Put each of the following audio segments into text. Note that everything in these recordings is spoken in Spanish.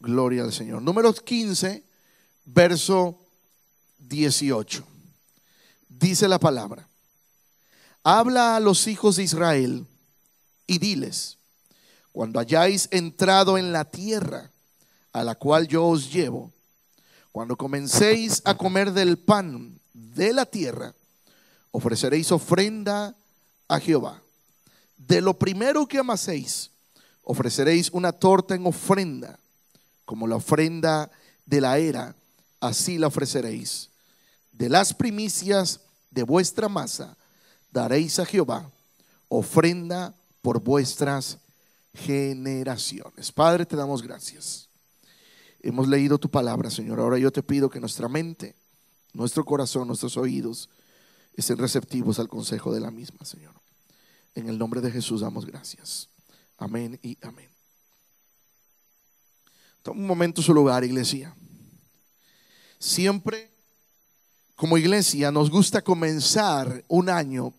Gloria al Señor. Números 15, verso 18. Dice la palabra: habla a los hijos de Israel y diles: cuando hayáis entrado en la tierra a la cual yo os llevo, cuando comencéis a comer del pan de la tierra, ofreceréis ofrenda a Jehová. De lo primero que amaséis, ofreceréis una torta en ofrenda, como la ofrenda de la era, así la ofreceréis. De las primicias de vuestra masa daréis a Jehová ofrenda por vuestras generaciones. Padre, te damos gracias. Hemos leído tu palabra, Señor. Ahora yo te pido que nuestra mente, nuestro corazón, nuestros oídos estén receptivos al consejo de la misma, Señor. En el nombre de Jesús damos gracias. Amén y amén. Toma un momento su lugar, iglesia. Siempre como iglesia nos gusta comenzar un año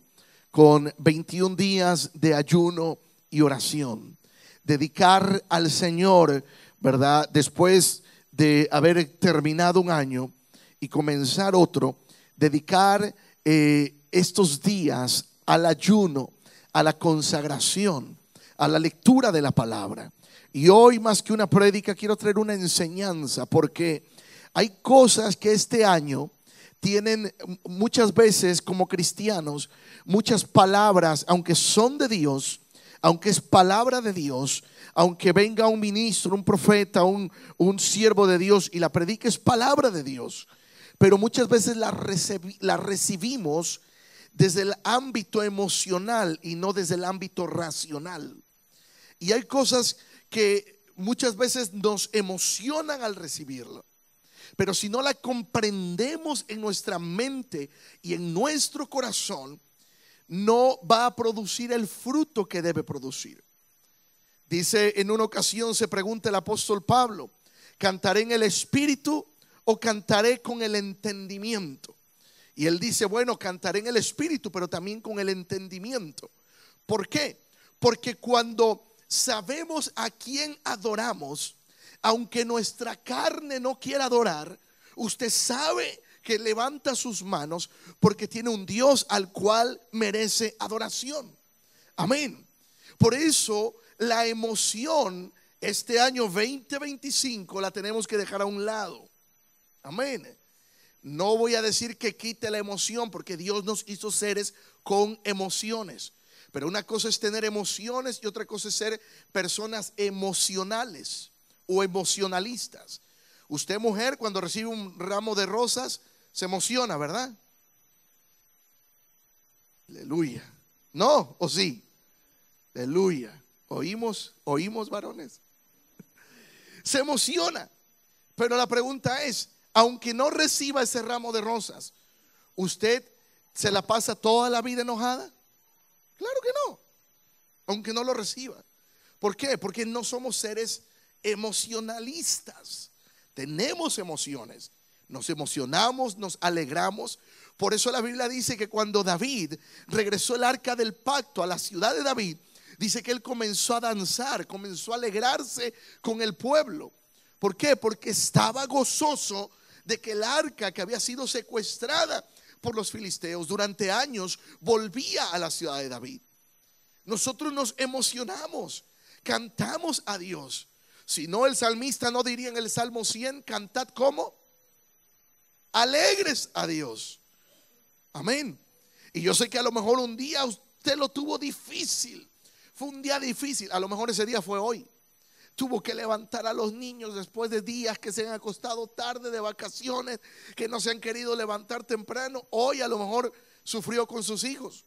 con 21 días de ayuno y oración. Dedicar al Señor, ¿verdad? Después de haber terminado un año y comenzar otro, dedicar estos días al ayuno, a la consagración, a la lectura de la palabra. Y hoy, más que una prédica, quiero traer una enseñanza, porque hay cosas que este año tienen muchas veces como cristianos, muchas palabras, aunque son de Dios, aunque es palabra de Dios, aunque venga un ministro, un profeta, un siervo de Dios y la predique, es palabra de Dios, pero muchas veces la recibimos desde el ámbito emocional y no desde el ámbito racional. Y hay cosas que muchas veces nos emocionan al recibirlo, pero si no la comprendemos en nuestra mente y en nuestro corazón, no va a producir el fruto que debe producir. Dice, en una ocasión se pregunta el apóstol Pablo: ¿cantaré en el espíritu o cantaré con el entendimiento? Y él dice, bueno, cantaré en el espíritu, pero también con el entendimiento. ¿Por qué? Porque cuando sabemos a quién adoramos, aunque nuestra carne no quiera adorar, usted sabe que levanta sus manos porque tiene un Dios al cual merece adoración. Amén. Por eso la emoción este año 2025 la tenemos que dejar a un lado. Amén. No voy a decir que quite la emoción, porque Dios nos hizo seres con emociones. Pero una cosa es tener emociones y otra cosa es ser personas emocionales o emocionalistas. Usted, mujer, cuando recibe un ramo de rosas se emociona, ¿verdad? Aleluya. ¿No? ¿O sí? Aleluya. ¿Oímos varones? Se emociona. Pero la pregunta es, aunque no reciba ese ramo de rosas, ¿usted se la pasa toda la vida enojada? Claro que no, aunque no lo reciba. ¿Por qué? Porque no somos seres emocionalistas. Tenemos emociones, nos emocionamos, nos alegramos. Por eso la Biblia dice que cuando David regresó el arca del pacto a la ciudad de David, dice que él comenzó a danzar, comenzó a alegrarse con el pueblo. ¿Por qué? Porque estaba gozoso de que el arca, que había sido secuestrada por los filisteos durante años, volvía a la ciudad de David. Nosotros nos emocionamos, cantamos a Dios. Si no, el salmista no diría en el Salmo 100, cantad como alegres a Dios. Amén. Y yo sé que a lo mejor un día usted lo tuvo difícil, fue un día difícil, a lo mejor ese día fue hoy. Tuvo que levantar a los niños después de días que se han acostado tarde, de vacaciones, que no se han querido levantar temprano. Hoy a lo mejor sufrió con sus hijos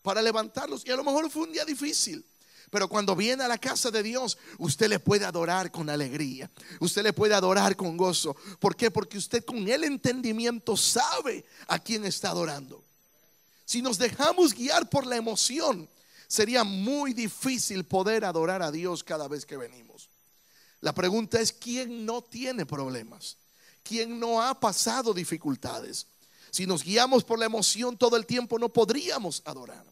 para levantarlos, y a lo mejor fue un día difícil. Pero cuando viene a la casa de Dios, usted le puede adorar con alegría, usted le puede adorar con gozo. ¿Por qué? Porque usted con el entendimiento sabe a quién está adorando. Si nos dejamos guiar por la emoción, sería muy difícil poder adorar a Dios cada vez que venimos. La pregunta es, ¿quién no tiene problemas? ¿Quién no ha pasado dificultades? Si nos guiamos por la emoción todo el tiempo, no podríamos adorar.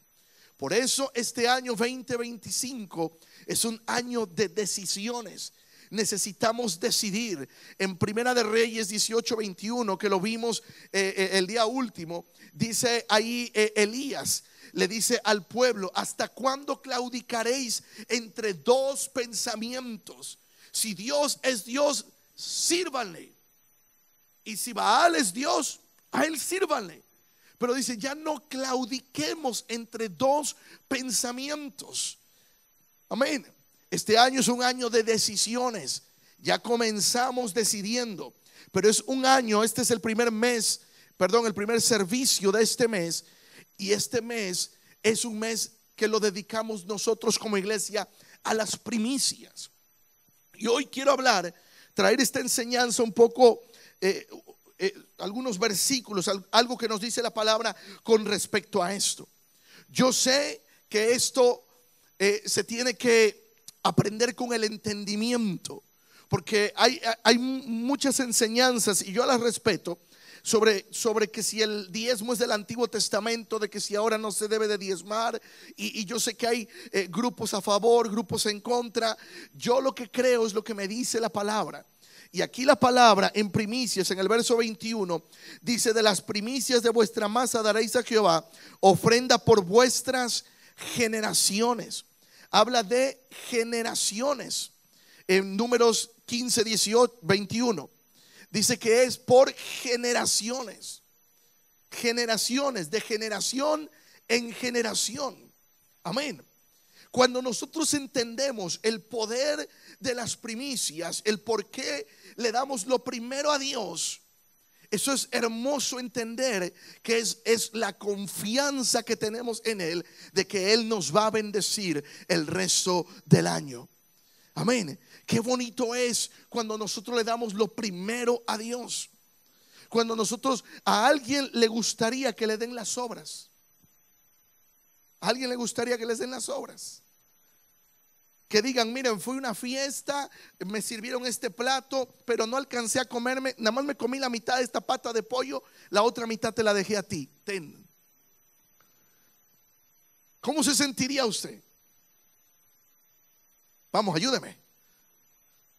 Por eso este año 2025 es un año de decisiones. necesitamos decidir. En Primera de Reyes 18:21, que lo vimos el día último, dice ahí Elías le dice al pueblo: ¿hasta cuándo claudicaréis entre dos pensamientos? Si Dios es Dios, sírvanle, y si Baal es Dios, a él sírvanle. Pero dice, ya no claudiquemos entre dos pensamientos. Amén. Este año es un año de decisiones. Ya comenzamos decidiendo, pero es un año, este es el primer mes, perdón, el primer servicio de este mes. Y este mes es un mes que lo dedicamos nosotros como iglesia a las primicias. Y hoy quiero hablar, traer esta enseñanza un poco, algunos versículos, algo que nos dice la palabra con respecto a esto. Yo sé que esto se tiene que aprender con el entendimiento, porque hay muchas enseñanzas, y yo las respeto, sobre que si el diezmo es del Antiguo Testamento, de que si ahora no se debe de diezmar, y yo sé que hay grupos a favor, grupos en contra. Yo lo que creo es lo que me dice la palabra. Y aquí la palabra en primicias, en el verso 21, dice: de las primicias de vuestra masa daréis a Jehová ofrenda por vuestras generaciones. Habla de generaciones. En Números 15, 18, 21 dice que es por generaciones. Generaciones, de generación en generación. Amén. Cuando nosotros entendemos el poder de las primicias, el por qué le damos lo primero a Dios, eso es hermoso entender, que es la confianza que tenemos en Él, de que Él nos va a bendecir el resto del año. Amén. Qué bonito es cuando nosotros le damos lo primero a Dios. Cuando nosotros, a alguien le gustaría que le den las obras. ¿A alguien le gustaría que les den las obras? Que digan: miren, fui a una fiesta, me sirvieron este plato, pero no alcancé a comerme, nada más me comí la mitad de esta pata de pollo, la otra mitad te la dejé a ti. Ten. ¿Cómo se sentiría usted? Vamos, ayúdeme.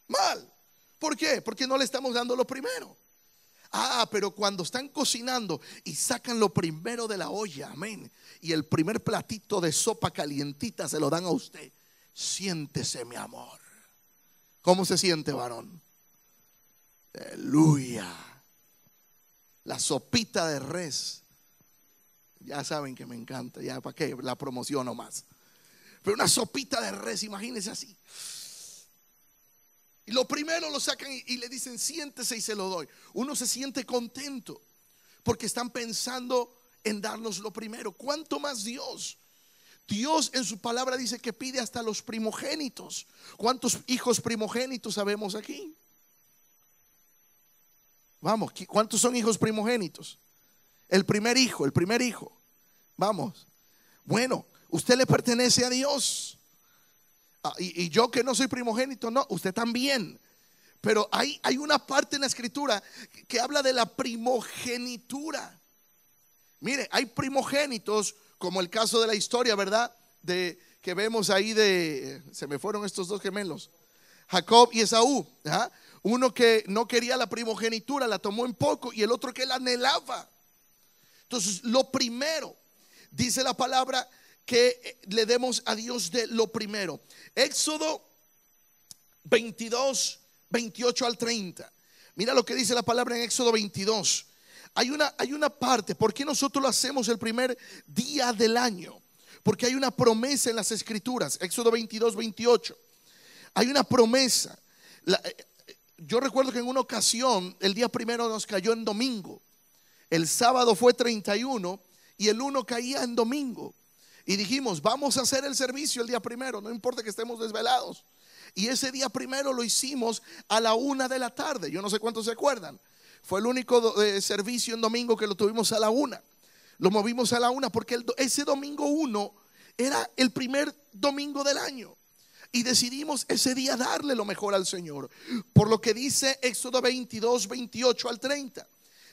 Mal. ¿Por qué? Porque no le estamos dando lo primero. Pero cuando están cocinando y sacan lo primero de la olla, amén, y el primer platito de sopa calientita se lo dan a usted, siéntese, mi amor. ¿Cómo se siente, varón? Aleluya. La sopita de res, ya saben que me encanta. Ya para qué la promociono más. Pero una sopita de res, imagínense así. Y lo primero lo sacan y le dicen: siéntese, y se lo doy. Uno se siente contento porque están pensando en darnos lo primero. ¿Cuánto más Dios? Dios en su palabra dice que pide hasta los primogénitos. ¿Cuántos hijos primogénitos sabemos aquí? Vamos, ¿cuántos son hijos primogénitos? El primer hijo, el primer hijo. Vamos. Bueno, usted le pertenece a Dios. Y yo que no soy primogénito, no, usted también. Pero hay una parte en la escritura que habla de la primogenitura. Mire, hay primogénitos, como el caso de la historia, ¿verdad? Que vemos ahí se me fueron estos dos gemelos, Jacob y Esaú. ¿Ah? Uno que no quería la primogenitura, la tomó en poco, y el otro que la anhelaba. Entonces, lo primero, dice la palabra, que le demos a Dios de lo primero. Éxodo 22, 28 al 30. Mira lo que dice la palabra en Éxodo 22. Hay una parte. ¿Por qué nosotros lo hacemos el primer día del año? Porque hay una promesa en las escrituras. Éxodo 22, 28. Hay una promesa. Yo recuerdo que en una ocasión el día primero nos cayó en domingo. El sábado fue 31 y el 1 caía en domingo. Y dijimos: vamos a hacer el servicio el día primero, no importa que estemos desvelados. Y ese día primero lo hicimos a la 1 de la tarde. Yo no sé cuántos se acuerdan. Fue el único servicio en domingo que lo tuvimos a la 1. Lo movimos a la 1 porque ese domingo 1 era el primer domingo del año. Y decidimos ese día darle lo mejor al Señor. Por lo que dice Éxodo 22, 28 al 30.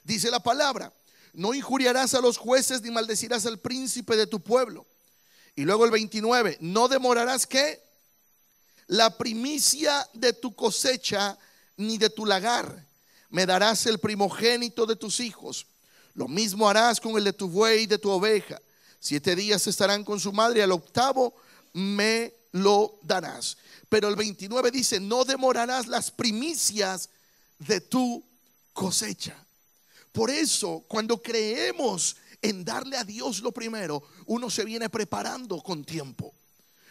Dice la palabra: no injuriarás a los jueces ni maldecirás al príncipe de tu pueblo. Y luego el 29, no demorarás ¿qué? la primicia de tu cosecha ni de tu lagar. Me darás el primogénito de tus hijos. Lo mismo harás con el de tu buey y de tu oveja. 7 días estarán con su madre, al octavo me lo darás. Pero el 29 dice: no demorarás las primicias de tu cosecha. Por eso, cuando creemos en darle a Dios lo primero, uno se viene preparando con tiempo.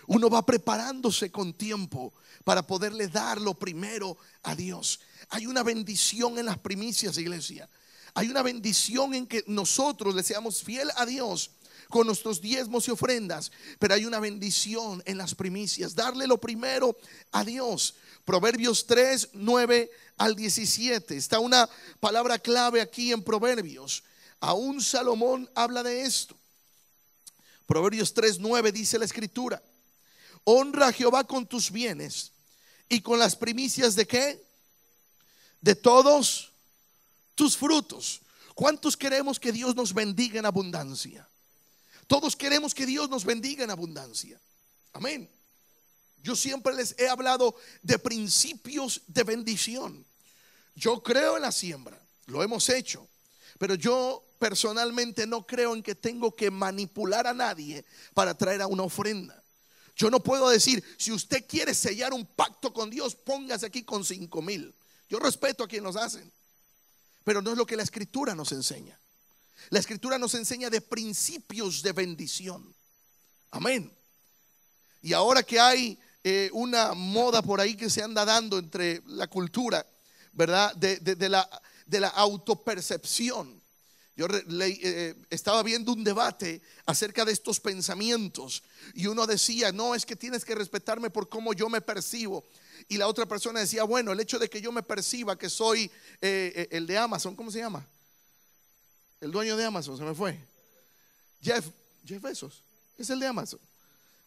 Uno va preparándose con tiempo para poderle dar lo primero a Dios. Hay una bendición en las primicias, iglesia. Hay una bendición en que nosotros le seamos fiel a Dios con nuestros diezmos y ofrendas. Pero hay una bendición en las primicias, darle lo primero a Dios. Proverbios 3, 9 al 17. Está una palabra clave aquí en Proverbios. Aún Salomón habla de esto. Proverbios 3, 9 dice la escritura: honra a Jehová con tus bienes y con las primicias de ¿qué? De todos tus frutos. ¿Cuántos queremos que Dios nos bendiga en abundancia? Todos queremos que Dios nos bendiga en abundancia. Amén. Yo siempre les he hablado de principios de bendición. Yo creo en la siembra, lo hemos hecho, pero yo personalmente no creo en que tengo que manipular a nadie para traer a una ofrenda. Yo no puedo decir: si usted quiere sellar un pacto con Dios, póngase aquí con 5,000. Yo respeto a quienes los hacen, pero no es lo que la escritura nos enseña. La escritura nos enseña de principios de bendición. Amén. Y ahora que hay una moda por ahí que se anda dando entre la cultura, ¿verdad? De la autopercepción. Yo estaba viendo un debate acerca de estos pensamientos y uno decía: no, es que tienes que respetarme por cómo yo me percibo. Y la otra persona decía: bueno, el hecho de que yo me perciba que soy el de Amazon, ¿cómo se llama? El dueño de Amazon, se me fue. Jeff Bezos, es el de Amazon.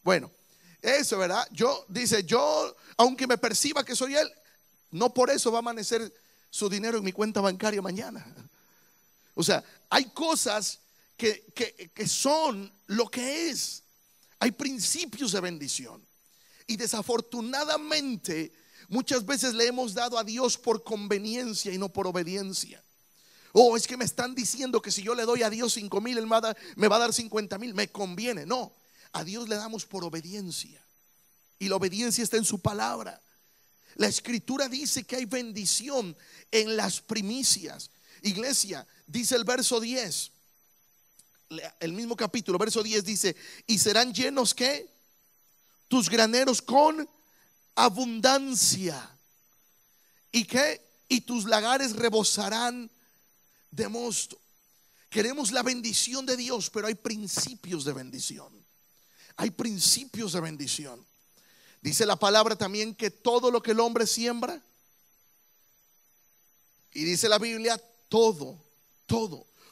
Bueno, eso, ¿verdad? Yo, aunque me perciba que soy él, no por eso va a amanecer su dinero en mi cuenta bancaria mañana. O sea, hay cosas que son lo que es. Hay principios de bendición. Y desafortunadamente muchas veces le hemos dado a Dios por conveniencia y no por obediencia. Oh, es que me están diciendo que si yo le doy a Dios 5,000, Él me va a dar 50,000. Me conviene. No, a Dios le damos por obediencia. Y la obediencia está en su palabra. La escritura dice que hay bendición en las primicias. Iglesia, dice el verso 10, el mismo capítulo, verso 10 dice: y serán llenos ¿qué? Tus graneros con abundancia. ¿Y qué? Y tus lagares rebosarán de mosto. Queremos la bendición de Dios, pero hay principios de bendición. Hay principios de bendición. Dice la palabra también que todo lo que el hombre siembra, y dice la Biblia, todo.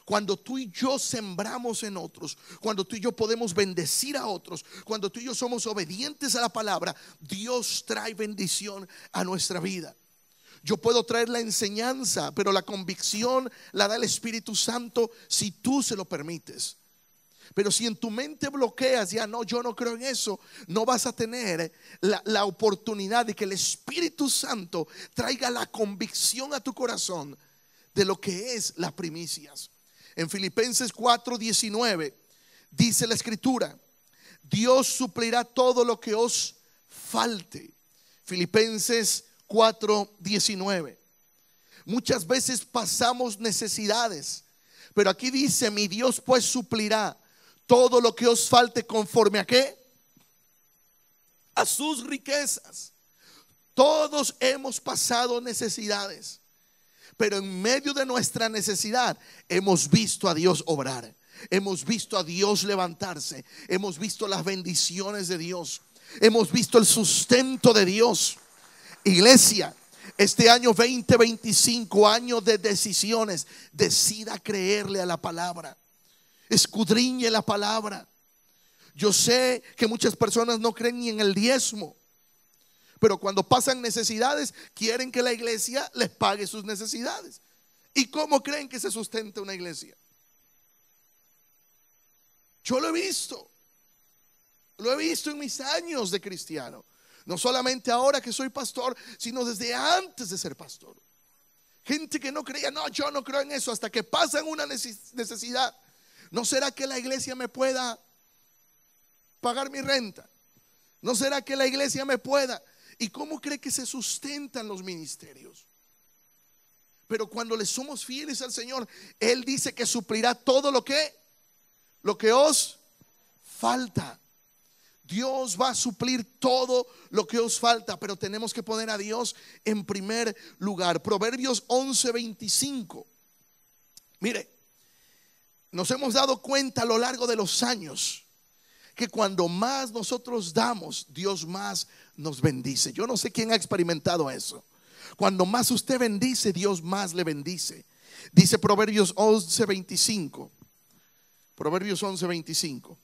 Cuando tú y yo sembramos en otros, cuando tú y yo podemos bendecir a otros, cuando tú y yo somos obedientes a la palabra, Dios trae bendición a nuestra vida. Yo puedo traer la enseñanza, pero la convicción la da el Espíritu Santo si tú se lo permites. Pero si en tu mente bloqueas, ya no, yo no creo en eso, no vas a tener la oportunidad de que el Espíritu Santo traiga la convicción a tu corazón de lo que es las primicias. En Filipenses 4:19 dice la escritura: Dios suplirá todo lo que os falte. Filipenses 4:19. Muchas veces pasamos necesidades, pero aquí dice: mi Dios pues suplirá todo lo que os falte conforme a ¿qué? A sus riquezas. Todos hemos pasado necesidades, pero en medio de nuestra necesidad hemos visto a Dios obrar. Hemos visto a Dios levantarse. Hemos visto las bendiciones de Dios. Hemos visto el sustento de Dios. Iglesia, este año 2025, año de decisiones. Decida creerle a la palabra. Escudriñe la palabra. Yo sé que muchas personas no creen ni en el diezmo, pero cuando pasan necesidades quieren que la iglesia les pague sus necesidades. ¿Y cómo creen que se sustenta una iglesia? Yo lo he visto en mis años de cristiano. No solamente ahora que soy pastor, sino desde antes de ser pastor. Gente que no creía, no, yo no creo en eso, hasta que pasan una necesidad. ¿No será que la iglesia me pueda pagar mi renta? ¿No será que la iglesia me pueda? ¿Y cómo cree que se sustentan los ministerios? Pero cuando le somos fieles al Señor, Él dice que suplirá todo lo que os falta. Dios va a suplir todo lo que os falta, pero tenemos que poner a Dios en primer lugar. Proverbios 11:25. Mire, nos hemos dado cuenta a lo largo de los años que cuando más nosotros damos, Dios más nos bendice. Yo no sé quién ha experimentado eso. Cuando más usted bendice, Dios más le bendice. Dice Proverbios 11:25. Proverbios 11:25.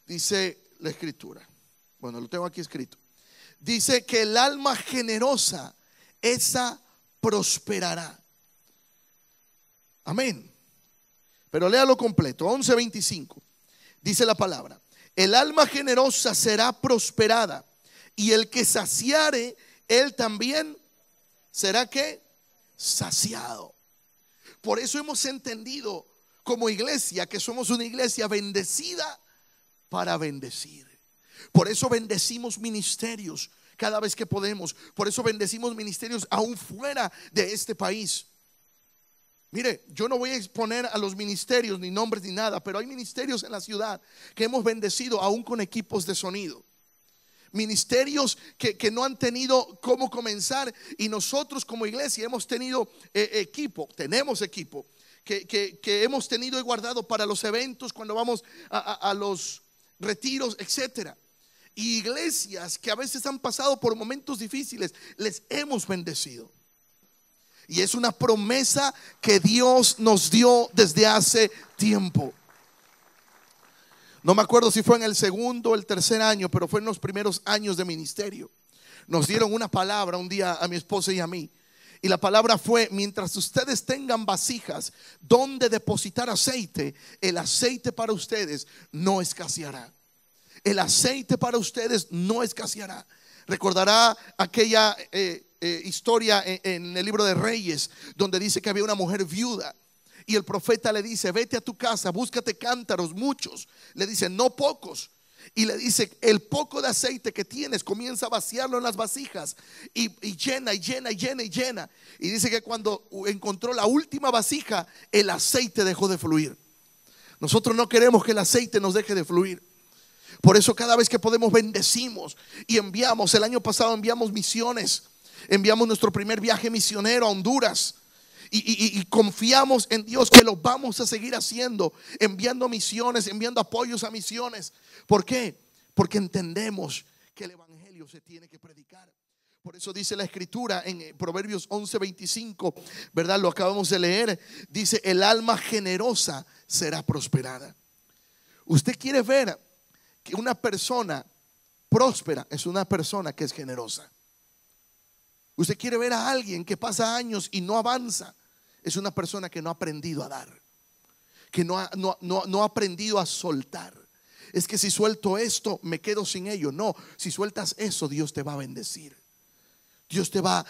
Dice la escritura. Bueno, lo tengo aquí escrito. Dice que el alma generosa, esa prosperará. Amén. Pero léalo completo. 11:25. Dice la palabra: el alma generosa será prosperada, y el que saciare, él también será que saciado. Por eso hemos entendido como iglesia que somos una iglesia bendecida para bendecir. Por eso bendecimos ministerios cada vez que podemos. Por eso bendecimos ministerios aún fuera de este país. Mire, yo no voy a exponer a los ministerios ni nombres ni nada, pero hay ministerios en la ciudad que hemos bendecido aún con equipos de sonido. Ministerios que no han tenido cómo comenzar, y nosotros como iglesia hemos tenido tenemos equipo que hemos tenido y guardado para los eventos, cuando vamos a los retiros, etcétera. Y iglesias que a veces han pasado por momentos difíciles, les hemos bendecido. Y es una promesa que Dios nos dio desde hace tiempo. No me acuerdo si fue en el segundo o el tercer año, pero fue en los primeros años de ministerio. Nos dieron una palabra un día a mi esposa y a mí. Y la palabra fue: mientras ustedes tengan vasijas donde depositar aceite, el aceite para ustedes no escaseará. El aceite para ustedes no escaseará. Recordará aquella historia en el libro de Reyes, donde dice que había una mujer viuda. Y el profeta le dice: vete a tu casa, búscate cántaros, muchos. Le dice: no pocos. Y le dice: el poco de aceite que tienes, comienza a vaciarlo en las vasijas. Y llena, y llena, y llena, y llena. Y dice que cuando encontró la última vasija, el aceite dejó de fluir. Nosotros no queremos que el aceite nos deje de fluir. Por eso cada vez que podemos bendecimos y enviamos. El año pasado enviamos misiones. Enviamos nuestro primer viaje misionero a Honduras. Y confiamos en Dios que lo vamos a seguir haciendo, enviando misiones, enviando apoyos a misiones. ¿Por qué? Porque entendemos que el evangelio se tiene que predicar. Por eso dice la escritura en Proverbios 11:25, ¿verdad? Lo acabamos de leer. Dice: el alma generosa será prosperada. Usted quiere ver que una persona próspera es una persona que es generosa. Usted quiere ver a alguien que pasa años y no avanza, es una persona que no ha aprendido a dar, que no ha aprendido a soltar. Es que si suelto esto me quedo sin ello. No, si sueltas eso, Dios te va a bendecir. Dios te va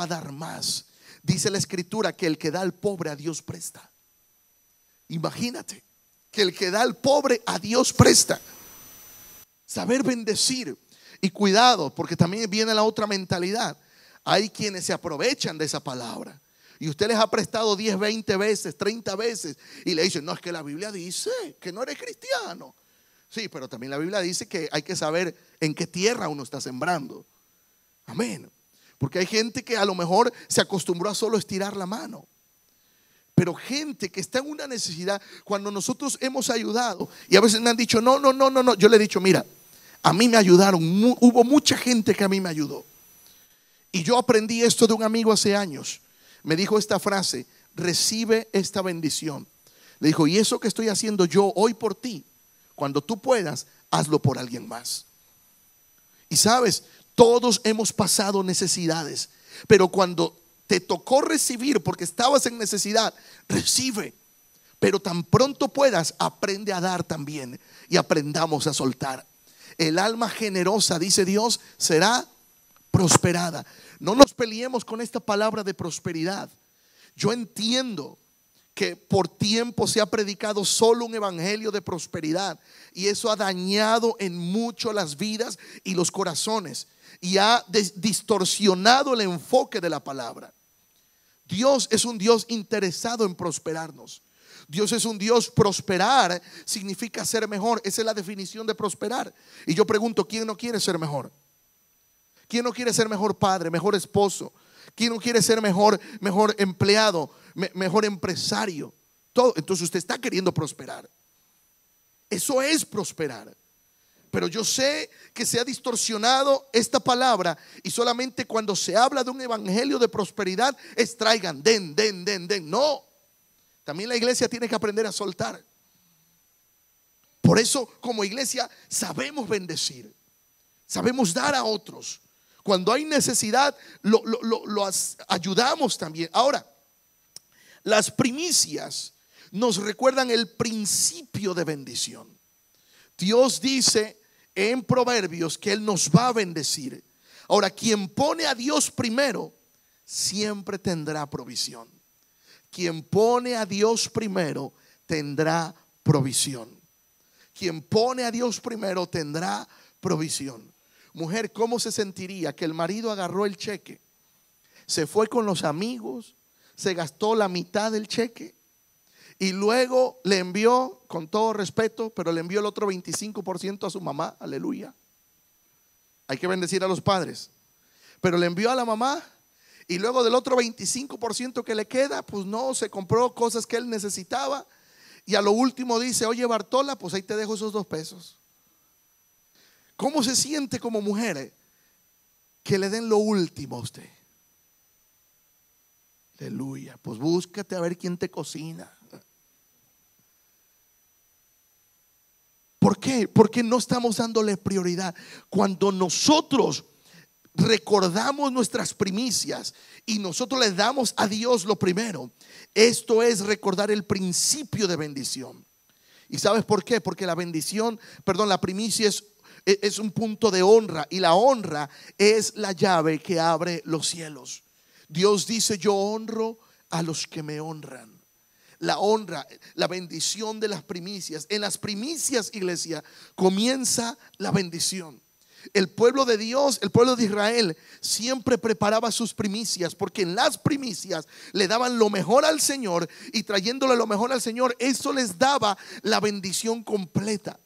a dar más. Dice la escritura que el que da al pobre, a Dios presta. Imagínate que el que da al pobre, a Dios presta. Saber bendecir. Y cuidado, porque también viene la otra mentalidad. Hay quienes se aprovechan de esa palabra, y usted les ha prestado 10, 20 veces, 30 veces, y le dicen: no, es que la Biblia dice que no eres cristiano. Sí, pero también la Biblia dice que hay que saber en qué tierra uno está sembrando. Amén. Porque hay gente que a lo mejor se acostumbró a solo estirar la mano. Pero gente que está en una necesidad, cuando nosotros hemos ayudado, y a veces me han dicho: no, yo le he dicho: mira, a mí me ayudaron, hubo mucha gente que a mí me ayudó. Y yo aprendí esto de un amigo hace años. Me dijo esta frase: recibe esta bendición. Le dijo: y eso que estoy haciendo yo hoy por ti, cuando tú puedas, hazlo por alguien más. Y sabes, todos hemos pasado necesidades, pero cuando te tocó recibir porque estabas en necesidad, recibe. Pero tan pronto puedas, aprende a dar también, y aprendamos a soltar. El alma generosa, dice Dios, será prosperada. No nos peleemos con esta palabra de prosperidad. Yo entiendo que por tiempo se ha predicado solo un evangelio de prosperidad, y eso ha dañado en mucho las vidas y los corazones, y ha distorsionado el enfoque de la palabra. Dios es un Dios interesado en prosperarnos. Dios es un Dios, prosperar significa ser mejor. Esa es la definición de prosperar. Y yo pregunto, ¿quién no quiere ser mejor? ¿Quién no quiere ser mejor padre, mejor esposo? ¿Quién no quiere ser mejor empleado, mejor empresario? Todo. Entonces usted está queriendo prosperar. Eso es prosperar. Pero yo sé que se ha distorsionado esta palabra, y solamente cuando se habla de un evangelio de prosperidad es traigan, den. No. También la iglesia tiene que aprender a soltar. Por eso, como iglesia, sabemos bendecir, sabemos dar a otros. Cuando hay necesidad, lo ayudamos también. Ahora, las primicias nos recuerdan el principio de bendición. Dios dice en Proverbios que Él nos va a bendecir. Ahora, quien pone a Dios primero siempre tendrá provisión. Quien pone a Dios primero tendrá provisión. Quien pone a Dios primero tendrá provisión. Mujer, ¿cómo se sentiría que el marido agarró el cheque, se fue con los amigos, se gastó la mitad del cheque y luego le envió, con todo respeto, pero le envió el otro 25% a su mamá? Aleluya. Hay que bendecir a los padres. Pero le envió a la mamá, y luego del otro 25% que le queda, pues no, se compró cosas que él necesitaba. Y a lo último dice: oye, Bartola, pues ahí te dejo esos 2 pesos. ¿Cómo se siente como mujer que le den lo último a usted? Aleluya. Pues búscate a ver quién te cocina. ¿Por qué? Porque no estamos dándole prioridad. Cuando nosotros recordamos nuestras primicias y nosotros le damos a Dios lo primero, esto es recordar el principio de bendición. ¿Y sabes por qué? Porque la primicia es un punto de honra, y la honra es la llave que abre los cielos. Dios dice: yo honro a los que me honran. La honra, la bendición de las primicias. En las primicias, iglesia, comienza la bendición. El pueblo de Dios, el pueblo de Israel, siempre preparaba sus primicias, porque en las primicias le daban lo mejor al Señor, y trayéndole lo mejor al Señor, eso les daba la bendición completa.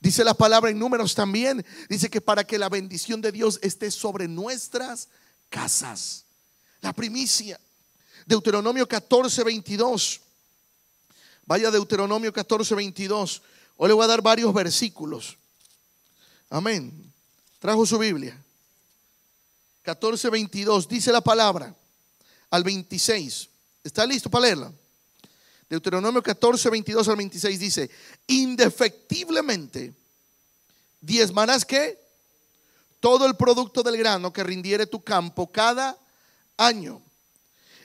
Dice la palabra en Números también, dice que para que la bendición de Dios esté sobre nuestras casas. La primicia. Deuteronomio 14:22. Vaya, Deuteronomio 14:22. Hoy le voy a dar varios versículos. Amén. Trajo su Biblia. 14:22. Dice la palabra al 26. ¿Está listo para leerla? Deuteronomio 14:22 al 26 dice: indefectiblemente diezmarás ¿qué? Todo el producto del grano que rindiere tu campo cada año,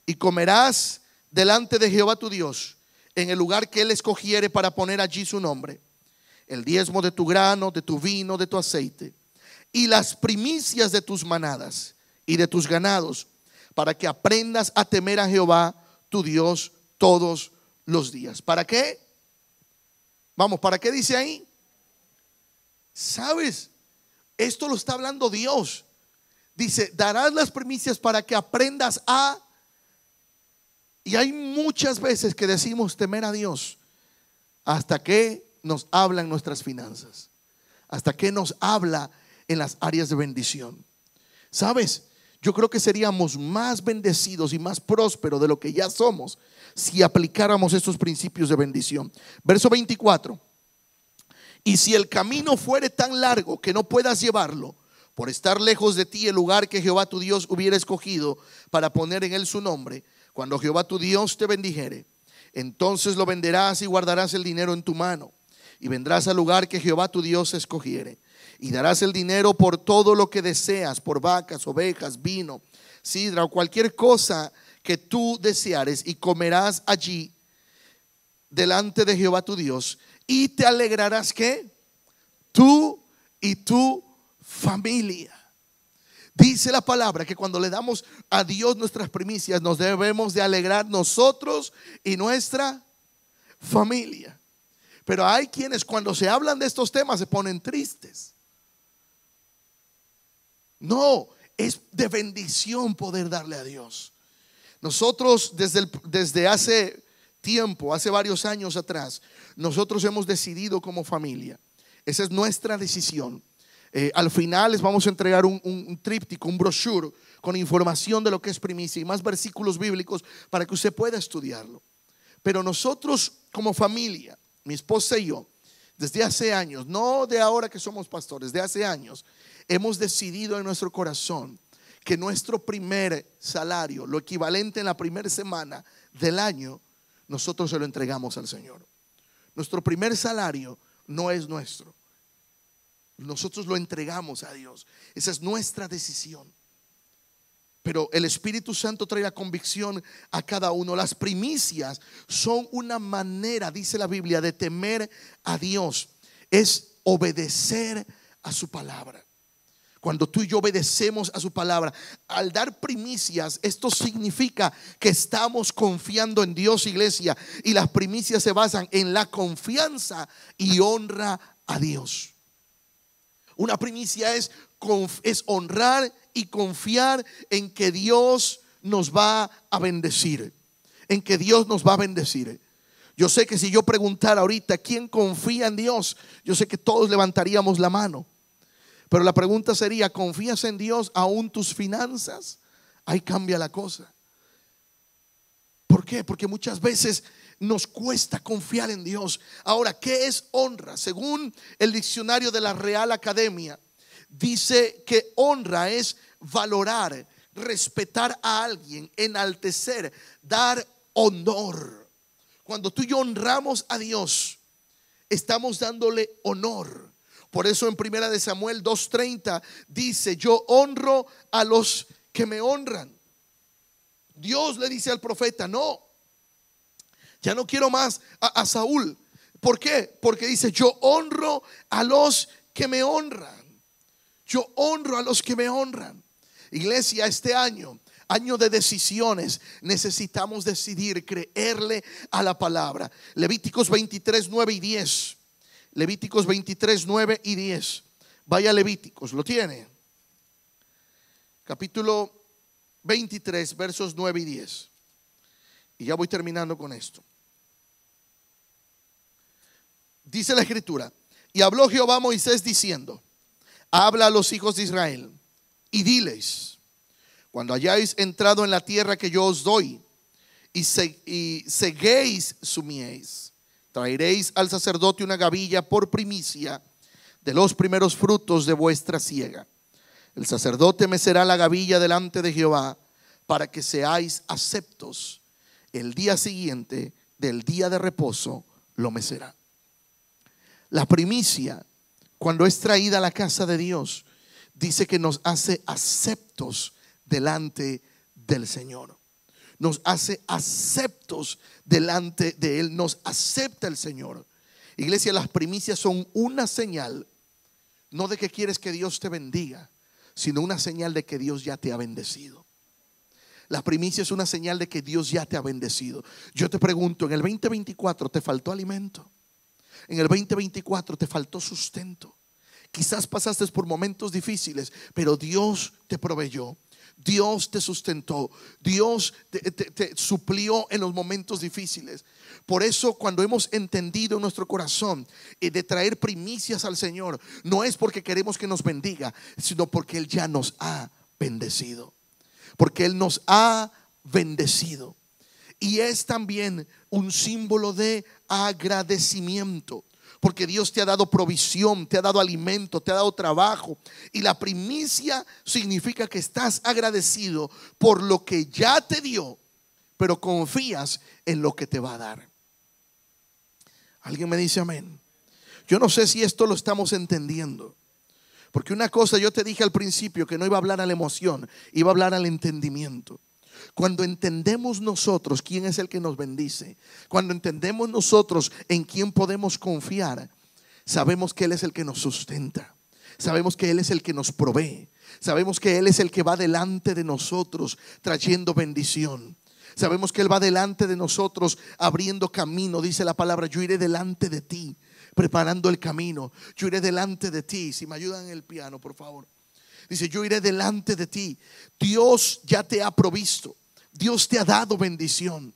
y comerás delante de Jehová tu Dios en el lugar que Él escogiere para poner allí su nombre, el diezmo de tu grano, de tu vino, de tu aceite, y las primicias de tus manadas y de tus ganados, para que aprendas a temer a Jehová tu Dios todos los días. ¿Para qué? Vamos, ¿para qué dice ahí? ¿Sabes? Esto lo está hablando Dios. Dice: darás las primicias para que aprendas a. Y hay muchas veces que decimos temer a Dios hasta que nos hablan nuestras finanzas, hasta que nos habla en las áreas de bendición. ¿Sabes? Yo creo que seríamos más bendecidos y más prósperos de lo que ya somos si aplicáramos estos principios de bendición. Verso 24: y si el camino fuere tan largo que no puedas llevarlo, por estar lejos de ti el lugar que Jehová tu Dios hubiera escogido para poner en él su nombre, cuando Jehová tu Dios te bendijere, entonces lo venderás y guardarás el dinero en tu mano, y vendrás al lugar que Jehová tu Dios escogiere, y darás el dinero por todo lo que deseas, por vacas, ovejas, vino, sidra o cualquier cosa que tú deseares, y comerás allí delante de Jehová tu Dios, y te alegrarás ¿qué? Tú y tu familia. Dice la palabra que cuando le damos a Dios nuestras primicias, nos debemos de alegrar nosotros y nuestra familia. Pero hay quienes cuando se hablan de estos temas se ponen tristes. No, es de bendición poder darle a Dios. Nosotros desde hace tiempo, hace varios años atrás, nosotros hemos decidido como familia. Esa es nuestra decisión. Al final les vamos a entregar un tríptico, un brochure con información de lo que es primicia y más versículos bíblicos para que usted pueda estudiarlo. Pero nosotros como familia, mi esposa y yo, desde hace años, no de ahora que somos pastores, de hace años, hemos decidido en nuestro corazón que nuestro primer salario, lo equivalente en la primera semana del año, nosotros se lo entregamos al Señor. Nuestro primer salario no es nuestro. Nosotros lo entregamos a Dios. Esa es nuestra decisión. Pero el Espíritu Santo trae la convicción a cada uno. Las primicias son una manera, dice la Biblia, de temer a Dios. Es obedecer a su palabra. Cuando tú y yo obedecemos a su palabra, al dar primicias, esto significa que estamos confiando en Dios, iglesia. Y las primicias se basan en la confianza y honra a Dios. Una primicia es honrar y confiar en que Dios nos va a bendecir. En que Dios nos va a bendecir. Yo sé que si yo preguntara ahorita ¿quién confía en Dios? Yo sé que todos levantaríamos la mano. Pero la pregunta sería, ¿confías en Dios aún tus finanzas? Ahí cambia la cosa. ¿Por qué? Porque muchas veces nos cuesta confiar en Dios. Ahora, ¿qué es honra? Según el diccionario de la Real Academia, dice que honra es valorar, respetar a alguien, enaltecer, dar honor. Cuando tú y yo honramos a Dios, estamos dándole honor. Por eso en 1 de Samuel 2:30 dice: yo honro a los que me honran. Dios le dice al profeta: no, ya no quiero más a Saúl. ¿Por qué? Porque dice: yo honro a los que me honran. Yo honro a los que me honran. Iglesia, este año de decisiones, necesitamos decidir creerle a la palabra. Levíticos 23, 9 y 10. Levíticos 23, 9 y 10. Vaya a Levíticos, ¿lo tiene? Capítulo 23, versos 9 y 10. Y ya voy terminando con esto. Dice la escritura: y habló Jehová a Moisés diciendo: habla a los hijos de Israel y diles: cuando hayáis entrado en la tierra que yo os doy y seguéis su mies, traeréis al sacerdote una gavilla por primicia de los primeros frutos de vuestra siega. El sacerdote mecerá la gavilla delante de Jehová para que seáis aceptos. El día siguiente del día de reposo lo mecerá. La primicia, cuando es traída a la casa de Dios, dice que nos hace aceptos delante del Señor. Nos hace aceptos delante de Él. Nos acepta el Señor. Iglesia, las primicias son una señal, no de que quieres que Dios te bendiga, sino una señal de que Dios ya te ha bendecido. La primicia es una señal de que Dios ya te ha bendecido. Yo te pregunto, ¿en el 2024 te faltó alimento? ¿En el 2024 te faltó sustento? Quizás pasaste por momentos difíciles, pero Dios te proveyó. Dios te sustentó. Dios te suplió en los momentos difíciles. Por eso, cuando hemos entendido en nuestro corazón de traer primicias al Señor, no es porque queremos que nos bendiga, sino porque Él ya nos ha bendecido. Porque Él nos ha bendecido. Y es también un símbolo de agradecimiento. Porque Dios te ha dado provisión, te ha dado alimento, te ha dado trabajo. Y la primicia significa que estás agradecido por lo que ya te dio, pero confías en lo que te va a dar. ¿Alguien me dice amén? Yo no sé si esto lo estamos entendiendo. Porque una cosa, yo te dije al principio que no iba a hablar a la emoción, iba a hablar al entendimiento. Cuando entendemos nosotros quién es el que nos bendice, cuando entendemos nosotros en quién podemos confiar, sabemos que Él es el que nos sustenta. Sabemos que Él es el que nos provee. Sabemos que Él es el que va delante de nosotros trayendo bendición. Sabemos que Él va delante de nosotros abriendo camino. Dice la palabra: yo iré delante de ti, preparando el camino. Yo iré delante de ti. Si me ayudan en el piano, por favor. Dice: yo iré delante de ti. Dios ya te ha provisto. Dios te ha dado bendición.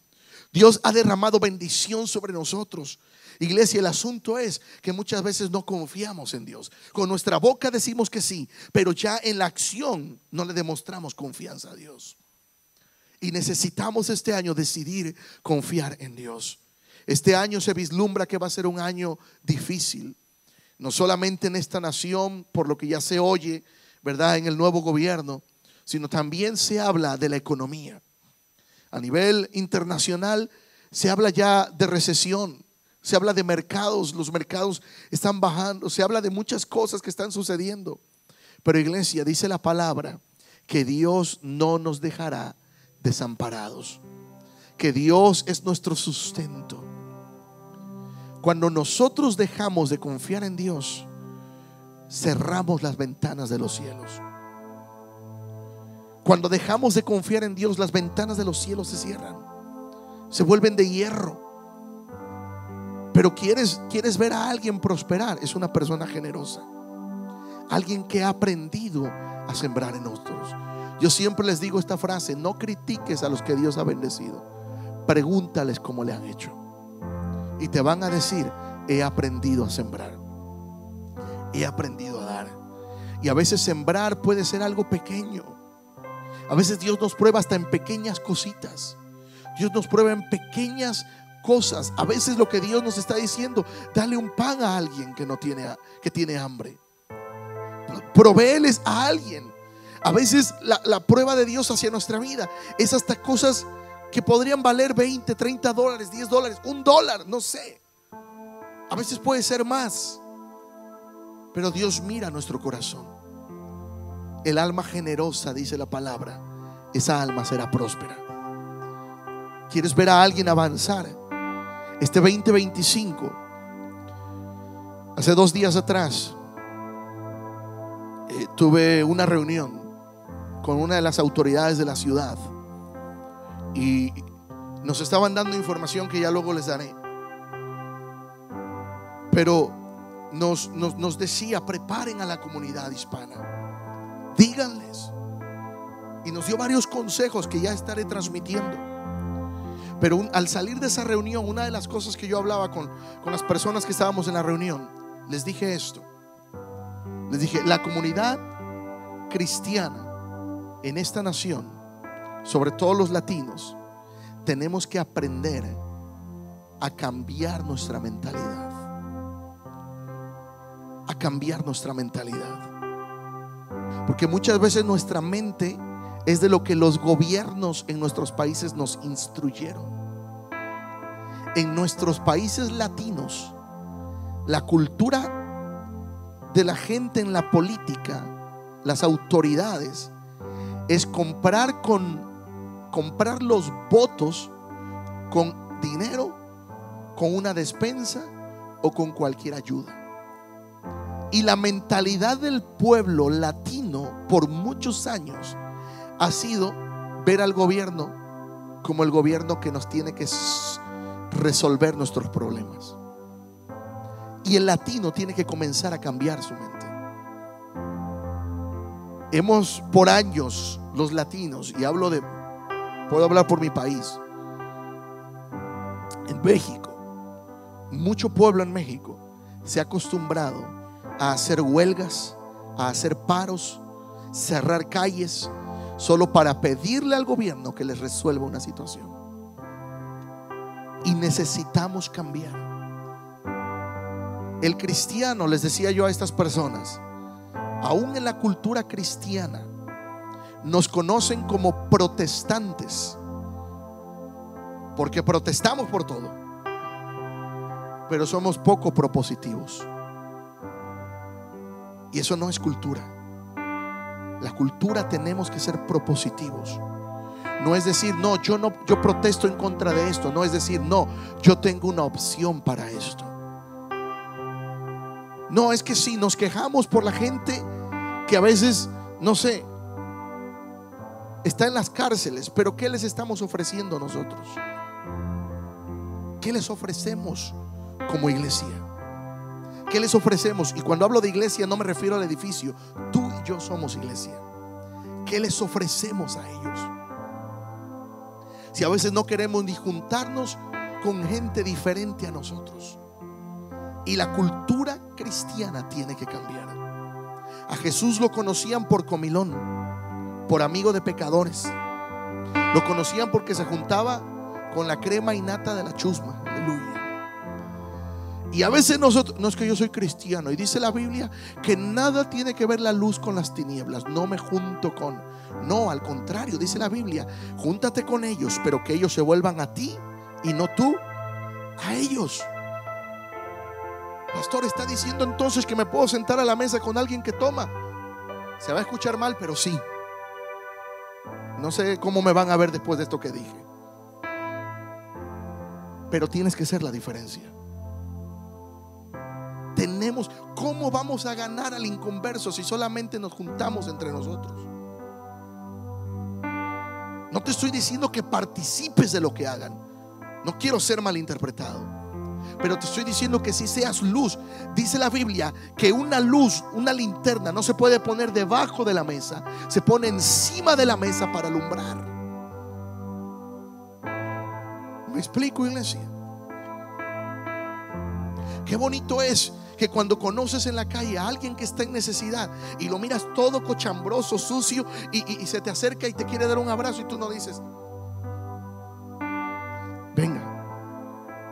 Dios ha derramado bendición sobre nosotros. Iglesia, el asunto es que muchas veces no confiamos en Dios. Con nuestra boca decimos que sí, pero ya en la acción no le demostramos confianza a Dios. Y necesitamos este año decidir confiar en Dios. Este año se vislumbra que va a ser un año difícil, no solamente en esta nación, por lo que ya se oye, ¿verdad?, en el nuevo gobierno, sino también se habla de la economía. A nivel internacional se habla ya de recesión. Se habla de mercados, los mercados están bajando. Se habla de muchas cosas que están sucediendo. Pero iglesia, dice la palabra que Dios no nos dejará desamparados, que Dios es nuestro sustento. Cuando nosotros dejamos de confiar en Dios, cerramos las ventanas de los cielos. Cuando dejamos de confiar en Dios, las ventanas de los cielos se cierran, se vuelven de hierro. Pero quieres ver a alguien prosperar, es una persona generosa, alguien que ha aprendido a sembrar en otros. Yo siempre les digo esta frase: no critiques a los que Dios ha bendecido, pregúntales cómo le han hecho, y te van a decir: he aprendido a sembrar, he aprendido a dar. Y a veces sembrar puede ser algo pequeño. A veces Dios nos prueba hasta en pequeñas cositas. Dios nos prueba en pequeñas cosas. A veces lo que Dios nos está diciendo: dale un pan a alguien que tiene hambre. Provéeles a alguien. A veces la prueba de Dios hacia nuestra vida es hasta cosas que podrían valer 20, 30 dólares, 10 dólares, $1, no sé. A veces puede ser más. Pero Dios mira nuestro corazón. El alma generosa, dice la palabra, esa alma será próspera. ¿Quieres ver a alguien avanzar? Este 2025, hace 2 días atrás, tuve una reunión con una de las autoridades de la ciudad y nos estaban dando información que ya luego les daré. Pero nos decía: preparen a la comunidad hispana, díganles. Y nos dio varios consejos que ya estaré transmitiendo. Pero al salir de esa reunión, una de las cosas que yo hablaba con las personas que estábamos en la reunión, les dije esto. Les dije: la comunidad cristiana en esta nación, sobre todo los latinos, tenemos que aprender a cambiar nuestra mentalidad. A cambiar nuestra mentalidad. Porque muchas veces nuestra mente es de lo que los gobiernos en nuestros países nos instruyeron. En nuestros países latinos, la cultura de la gente en la política, las autoridades, es comprar los votos con dinero, con una despensa o con cualquier ayuda. Y la mentalidad del pueblo latino por muchos años ha sido ver al gobierno como el gobierno que nos tiene que resolver nuestros problemas. Y el latino tiene que comenzar a cambiar su mente. Hemos por años, los latinos, y puedo hablar por mi país, en México, mucho pueblo en México se ha acostumbrado a hacer huelgas, a hacer paros, cerrar calles, solo para pedirle al gobierno que les resuelva una situación. Y necesitamos cambiar. El cristiano, les decía yo a estas personas, aún en la cultura cristiana, nos conocen como protestantes, porque protestamos por todo, pero somos poco propositivos. Y eso no es cultura. La cultura, tenemos que ser propositivos. No es decir: no, yo protesto en contra de esto. No es decir: no, yo tengo una opción para esto. No, es que sí, nos quejamos por la gente que a veces, no sé, está en las cárceles, pero ¿qué les estamos ofreciendo nosotros? ¿Qué les ofrecemos como iglesia? ¿Qué les ofrecemos? Y cuando hablo de iglesia no me refiero al edificio. Tú y yo somos iglesia. ¿Qué les ofrecemos a ellos? Si a veces no queremos ni juntarnos con gente diferente a nosotros. Y la cultura cristiana tiene que cambiar. A Jesús lo conocían por comilón, por amigo de pecadores. Lo conocían porque se juntaba con la crema y nata de la chusma. Aleluya. Y a veces nosotros, no es que yo soy cristiano, y dice la Biblia que nada tiene que ver la luz con las tinieblas. No me junto con, no, al contrario, dice la Biblia, júntate con ellos, pero que ellos se vuelvan a ti y no tú a ellos. Pastor, está diciendo entonces que me puedo sentar a la mesa con alguien que toma. Se va a escuchar mal, pero sí. No sé cómo me van a ver después de esto que dije, pero tienes que ser la diferencia. Tenemos, ¿cómo vamos a ganar al inconverso si solamente nos juntamos entre nosotros? No te estoy diciendo que participes de lo que hagan. No quiero ser malinterpretado, pero te estoy diciendo que si seas luz. Dice la Biblia que una luz, una linterna no se puede poner debajo de la mesa, se pone encima de la mesa para alumbrar. ¿Me explico, iglesia? Qué bonito es que cuando conoces en la calle a alguien que está en necesidad y lo miras todo cochambroso, sucio, y se te acerca y te quiere dar un abrazo y tú no dices, venga,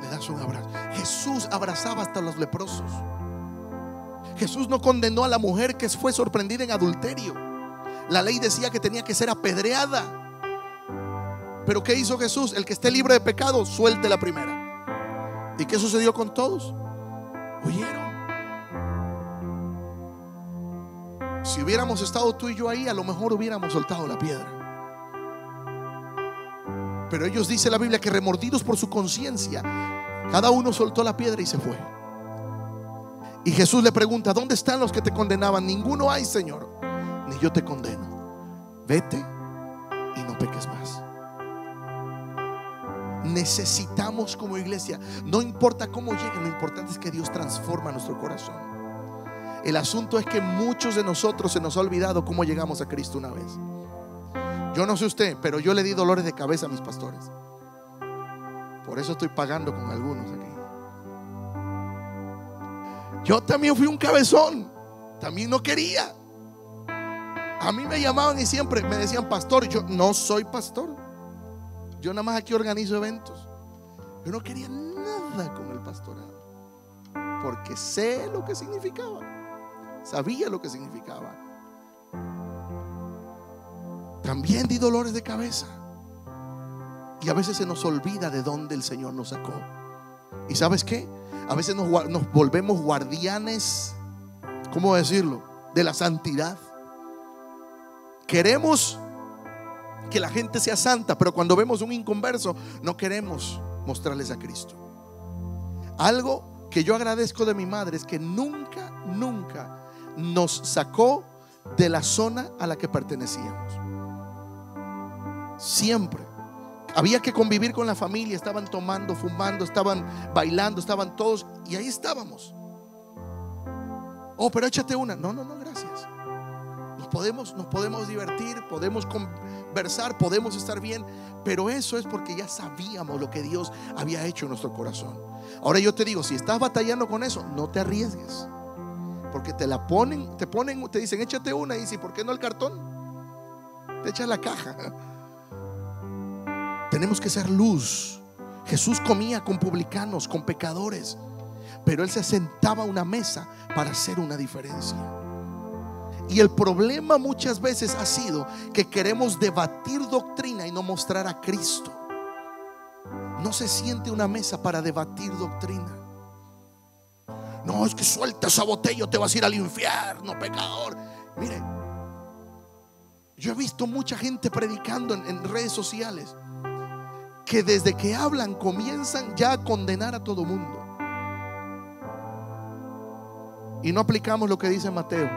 le das un abrazo. Jesús abrazaba hasta los leprosos. Jesús no condenó a la mujer que fue sorprendida en adulterio. La ley decía que tenía que ser apedreada. Pero ¿qué hizo Jesús? El que esté libre de pecado, suelte la primera. ¿Y qué sucedió con todos? Huyeron. Si hubiéramos estado tú y yo ahí, a lo mejor hubiéramos soltado la piedra. Pero ellos, dice la Biblia, que remordidos por su conciencia, cada uno soltó la piedra y se fue. Y Jesús le pregunta, ¿dónde están los que te condenaban? Ninguno hay, Señor. Ni yo te condeno. Vete y no peques más. Necesitamos como iglesia, no importa cómo llegue, lo importante es que Dios transforma nuestro corazón. El asunto es que muchos de nosotros se nos ha olvidado cómo llegamos a Cristo una vez. Yo no sé usted, pero yo le di dolores de cabeza a mis pastores. Por eso estoy pagando con algunos aquí. Yo también fui un cabezón. También no quería. A mí me llamaban y siempre me decían pastor. Yo no soy pastor. Yo nada más aquí organizo eventos. Yo no quería nada con el pastorado, porque sé lo que significaba. Sabía lo que significaba. También di dolores de cabeza. Y a veces se nos olvida de dónde el Señor nos sacó. ¿Y sabes qué? A veces nos volvemos guardianes, ¿cómo decirlo?, de la santidad. Queremos que la gente sea santa, pero cuando vemos un inconverso no queremos mostrarles a Cristo. Algo que yo agradezco de mi madre es que nunca nos sacó de la zona a la que pertenecíamos. Siempre había que convivir con la familia. Estaban tomando, fumando, estaban bailando, estaban todos, y ahí estábamos. Oh, pero échate una. No, gracias. Nos podemos divertir, podemos conversar, podemos estar bien, pero eso es porque ya sabíamos lo que Dios había hecho en nuestro corazón. Ahora yo te digo, si estás batallando con eso, no te arriesgues, porque te dicen échate una, y dices, ¿por qué no el cartón? Te echas la caja. Tenemos que ser luz. Jesús comía con publicanos, con pecadores, pero Él se sentaba a una mesa para hacer una diferencia. Y el problema muchas veces ha sido que queremos debatir doctrina y no mostrar a Cristo. No se siente una mesa para debatir doctrina. No, es que suelta esa botella, te vas a ir al infierno, pecador. Mire, yo he visto mucha gente predicando en redes sociales que desde que hablan comienzan ya a condenar a todo mundo. y no aplicamos lo que dice Mateo.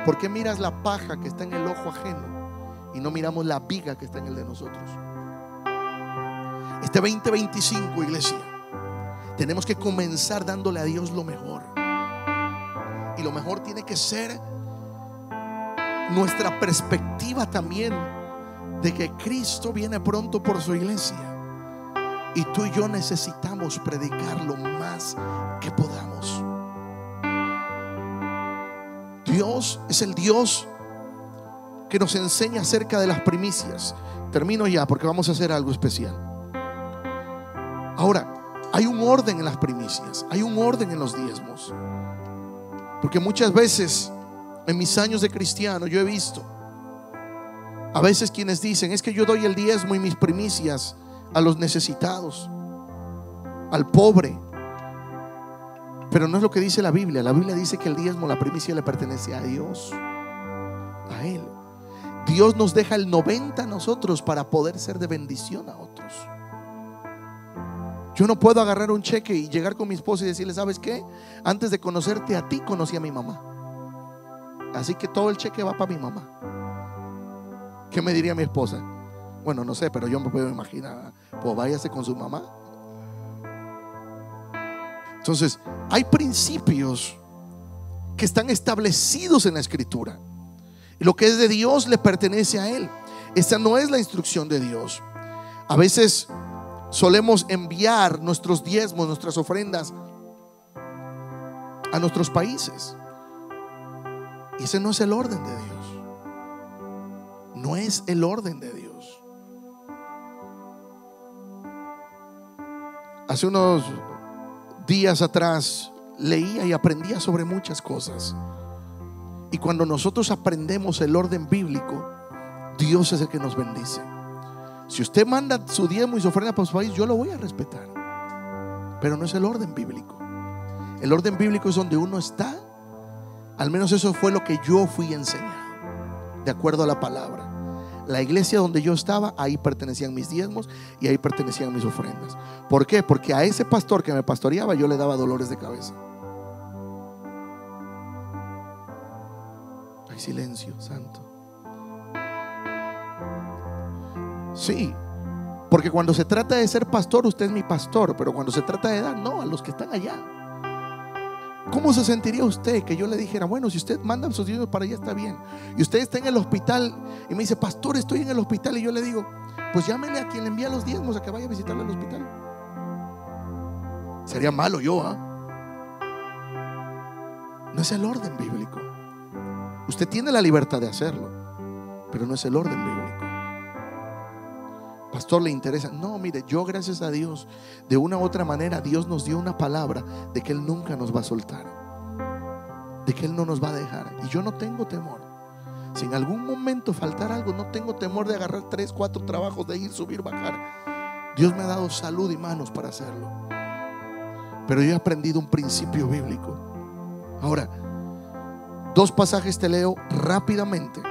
¿Por qué miras la paja que está en el ojo ajeno y no miramos la viga que está en el de nosotros? Este 2025, iglesia, tenemos que comenzar dándole a Dios lo mejor. Y lo mejor tiene que ser nuestra perspectiva también de que Cristo viene pronto por su iglesia. Y tú y yo necesitamos predicar lo más que podamos. Dios es el Dios que nos enseña acerca de las primicias. Termino ya porque vamos a hacer algo especial. Ahora, hay un orden en las primicias, hay un orden en los diezmos. Porque muchas veces en mis años de cristiano yo he visto a veces quienes dicen: es que yo doy el diezmo y mis primicias a los necesitados, al pobre. Pero no es lo que dice la Biblia. La Biblia dice que el diezmo, la primicia, le pertenece a Dios, a Él. Dios nos deja el 90 a nosotros para poder ser de bendición a otros. Yo no puedo agarrar un cheque y llegar con mi esposa y decirle: ¿sabes qué? Antes de conocerte a ti, conocí a mi mamá, así que todo el cheque va para mi mamá. ¿Qué me diría mi esposa? Bueno, no sé, pero yo me puedo imaginar: pues váyase con su mamá. Entonces, hay principios que están establecidos en la Escritura. Y lo que es de Dios le pertenece a Él. Esa no es la instrucción de Dios. A veces solemos enviar nuestros diezmos, nuestras ofrendas a nuestros países. Y ese no es el orden de Dios. No es el orden de Dios. Hace unos días atrás leía y aprendía sobre muchas cosas. Y cuando nosotros aprendemos el orden bíblico, Dios es el que nos bendice. Si usted manda su diezmo y su ofrenda para su país, yo lo voy a respetar, pero no es el orden bíblico. El orden bíblico es donde uno está. Al menos eso fue lo que yo fui enseñado, de acuerdo a la palabra. La iglesia donde yo estaba, ahí pertenecían mis diezmos y ahí pertenecían mis ofrendas. ¿Por qué? Porque a ese pastor que me pastoreaba yo le daba dolores de cabeza. Hay silencio, santo. Sí, porque cuando se trata de ser pastor, usted es mi pastor. Pero cuando se trata de dar, no, a los que están allá. ¿Cómo se sentiría usted que yo le dijera: bueno, si usted manda sus diezmos para allá, está bien? Y usted está en el hospital y me dice: pastor, estoy en el hospital. Y yo le digo: pues llámele a quien le envía los diezmos a que vaya a visitarle al hospital. Sería malo yo, No es el orden bíblico. Usted tiene la libertad de hacerlo, pero no es el orden bíblico. Pastor, ¿le interesa? No, mire, yo, gracias a Dios, de una u otra manera Dios nos dio una palabra de que Él nunca nos va a soltar, de que Él no nos va a dejar. Y yo no tengo temor. Si en algún momento faltara algo, no tengo temor de agarrar 3, 4 trabajos, de ir, subir, bajar. Dios me ha dado salud y manos para hacerlo. Pero yo he aprendido un principio bíblico. Ahora, 2 pasajes te leo rápidamente,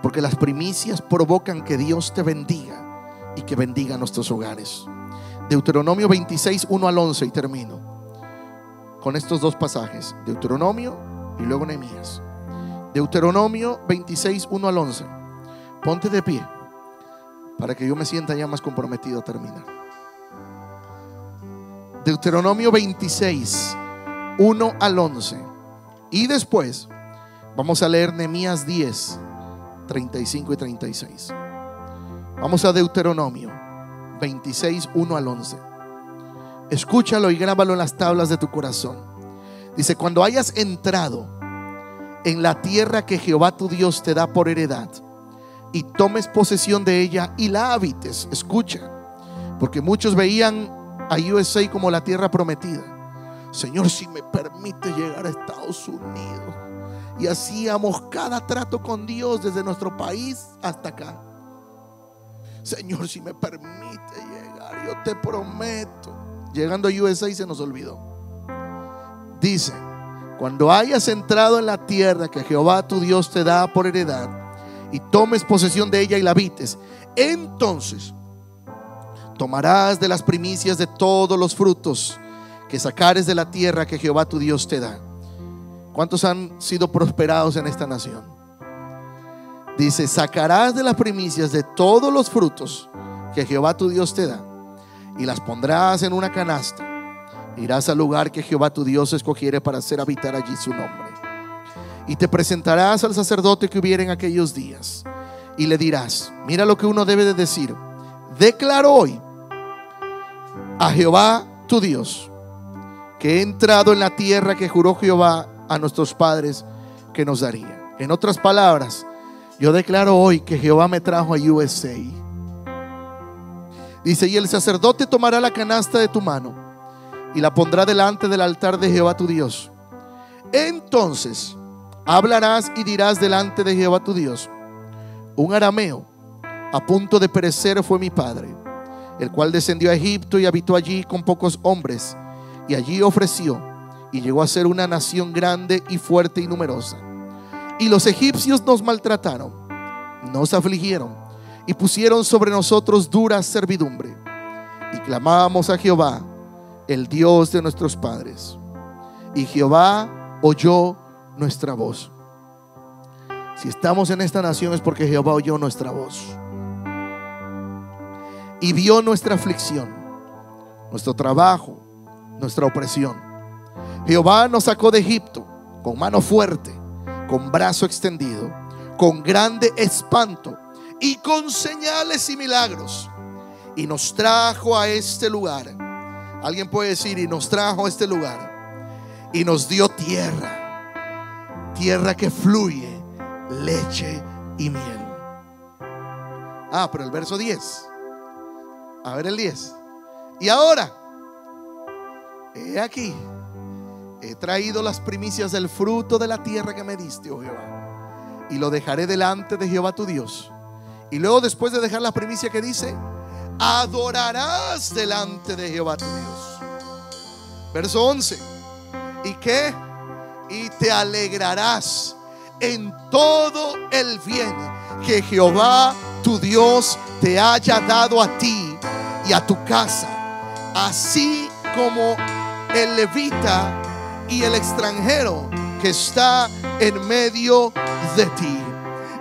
porque las primicias provocan que Dios te bendiga y que bendiga nuestros hogares. Deuteronomio 26, 1 al 11, y termino con estos 2 pasajes. Deuteronomio y luego Nehemías. Deuteronomio 26, 1 al 11. Ponte de pie para que yo me sienta ya más comprometido a terminar. Deuteronomio 26, 1 al 11. Y después vamos a leer Nehemías 10, 35 y 36. Vamos a Deuteronomio 26, 1 al 11. Escúchalo y grábalo en las tablas de tu corazón. Dice: cuando hayas entrado en la tierra que Jehová tu Dios te da por heredad, y tomes posesión de ella y la habites. Escucha, porque muchos veían a USA como la tierra prometida. Señor, si me permite llegar a Estados Unidos. Y hacíamos cada trato con Dios desde nuestro país hasta acá. Señor, si me permite llegar, yo te prometo. Llegando a USA se nos olvidó. Dice: cuando hayas entrado en la tierra que Jehová tu Dios te da por heredad, y tomes posesión de ella y la habites, entonces tomarás de las primicias de todos los frutos que sacares de la tierra que Jehová tu Dios te da. ¿Cuántos han sido prosperados en esta nación? Dice: sacarás de las primicias de todos los frutos que Jehová tu Dios te da, y las pondrás en una canasta. Irás al lugar que Jehová tu Dios escogiere para hacer habitar allí su nombre. Y te presentarás al sacerdote que hubiere en aquellos días, y le dirás: mira lo que uno debe de decir. Declaro hoy a Jehová tu Dios que he entrado en la tierra que juró Jehová a nuestros padres que nos daría. En otras palabras, yo declaro hoy que Jehová me trajo a USA. Dice: y el sacerdote tomará la canasta de tu mano y la pondrá delante del altar de Jehová tu Dios. Entonces hablarás y dirás delante de Jehová tu Dios: un arameo a punto de perecer fue mi padre, el cual descendió a Egipto y habitó allí con pocos hombres, y allí ofreció, y llegó a ser una nación grande y fuerte y numerosa. Y los egipcios nos maltrataron, nos afligieron y pusieron sobre nosotros dura servidumbre. Y clamábamos a Jehová, el Dios de nuestros padres, y Jehová oyó nuestra voz. Si estamos en esta nación es porque Jehová oyó nuestra voz y vio nuestra aflicción, nuestro trabajo, nuestra opresión. Jehová nos sacó de Egipto con mano fuerte, con brazo extendido, con grande espanto y con señales y milagros, y nos trajo a este lugar. Alguien puede decir: y nos trajo a este lugar, y nos dio tierra, tierra que fluye leche y miel. Pero el verso 10, a ver el 10. Y ahora, he aquí, he traído las primicias del fruto de la tierra que me diste, oh Jehová, y lo dejaré delante de Jehová tu Dios. Y luego, después de dejar la primicia, que dice: adorarás delante de Jehová tu Dios. Verso 11. ¿Y qué? Y te alegrarás en todo el bien que Jehová tu Dios te haya dado a ti y a tu casa, así como el levita y el extranjero que está en medio de ti.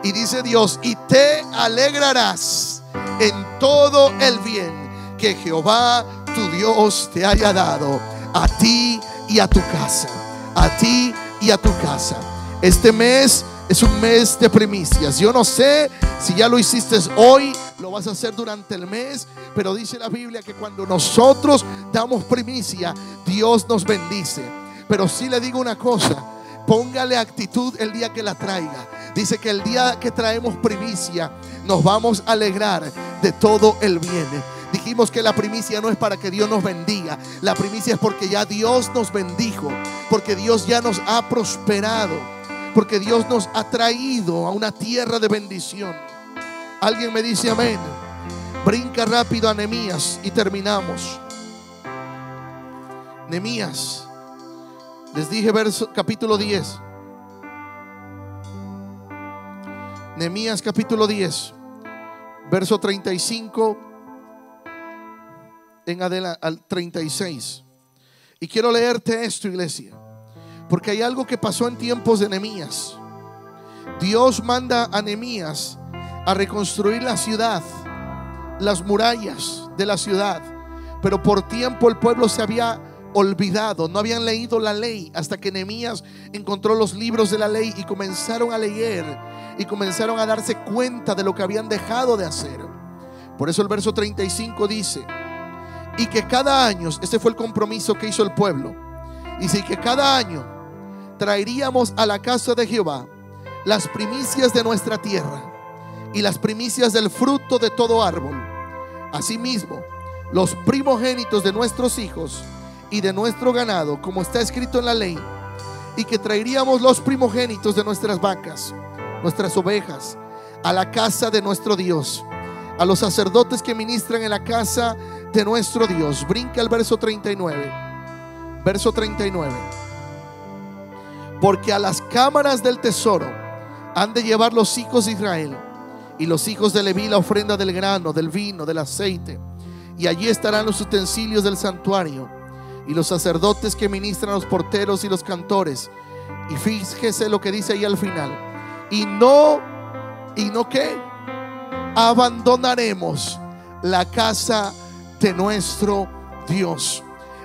Y dice Dios: y te alegrarás en todo el bien que Jehová tu Dios te haya dado a ti y a tu casa, a ti y a tu casa. Este mes es un mes de primicias. Yo no sé si ya lo hiciste hoy, lo vas a hacer durante el mes, pero dice la Biblia que cuando nosotros damos primicia, Dios nos bendice. Pero sí le digo una cosa: póngale actitud el día que la traiga. Dice que el día que traemos primicia, nos vamos a alegrar de todo el bien. Dijimos que la primicia no es para que Dios nos bendiga. La primicia es porque ya Dios nos bendijo, porque Dios ya nos ha prosperado, porque Dios nos ha traído a una tierra de bendición. Alguien me dice amén. Brinca rápido a Nehemías y terminamos. Nehemías, les dije capítulo 10. Nehemías capítulo 10, verso 35 en adelante al 36. Y quiero leerte esto, iglesia, porque hay algo que pasó en tiempos de Nehemías. Dios manda a Nehemías a reconstruir la ciudad, las murallas de la ciudad, pero por tiempo el pueblo se había olvidado, no habían leído la ley, hasta que Nehemías encontró los libros de la ley y comenzaron a leer y comenzaron a darse cuenta de lo que habían dejado de hacer. Por eso el verso 35 dice: y que cada año, este fue el compromiso que hizo el pueblo, dice: y que cada año traeríamos a la casa de Jehová las primicias de nuestra tierra y las primicias del fruto de todo árbol, asimismo los primogénitos de nuestros hijos y de nuestro ganado, como está escrito en la ley, y que traeríamos los primogénitos de nuestras vacas, nuestras ovejas, a la casa de nuestro Dios, a los sacerdotes que ministran en la casa de nuestro Dios. Brinca el verso 39. Verso 39. Porque a las cámaras del tesoro han de llevar los hijos de Israel y los hijos de Leví la ofrenda del grano, del vino, del aceite, y allí estarán los utensilios del santuario, y los sacerdotes que ministran, los porteros y los cantores. Y fíjese lo que dice ahí al final. Y no ¿qué? Abandonaremos la casa de nuestro Dios.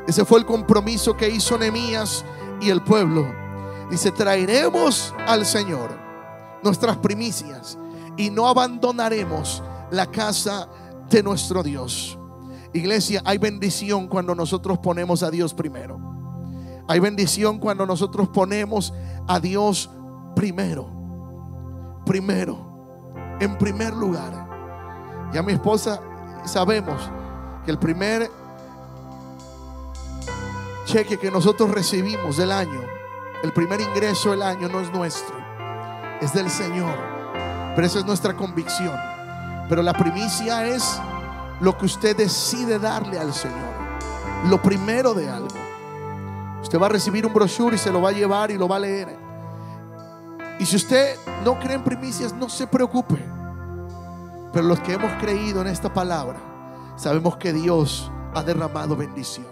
Ese fue el compromiso que hizo Nehemías y el pueblo. Dice: traeremos al Señor nuestras primicias y no abandonaremos la casa de nuestro Dios. Iglesia, hay bendición cuando nosotros ponemos a Dios primero. Hay bendición cuando nosotros ponemos a Dios primero. En primer lugar. Ya mi esposa sabemos que el primer cheque que nosotros recibimos del año, el primer ingreso del año no es nuestro, es del Señor. Pero esa es nuestra convicción. Pero la primicia es lo que usted decide darle al Señor, lo primero de algo. Usted va a recibir un brochure y se lo va a llevar y lo va a leer. Y si usted no cree en primicias, no se preocupe. Pero los que hemos creído en esta palabra, sabemos que Dios ha derramado bendición.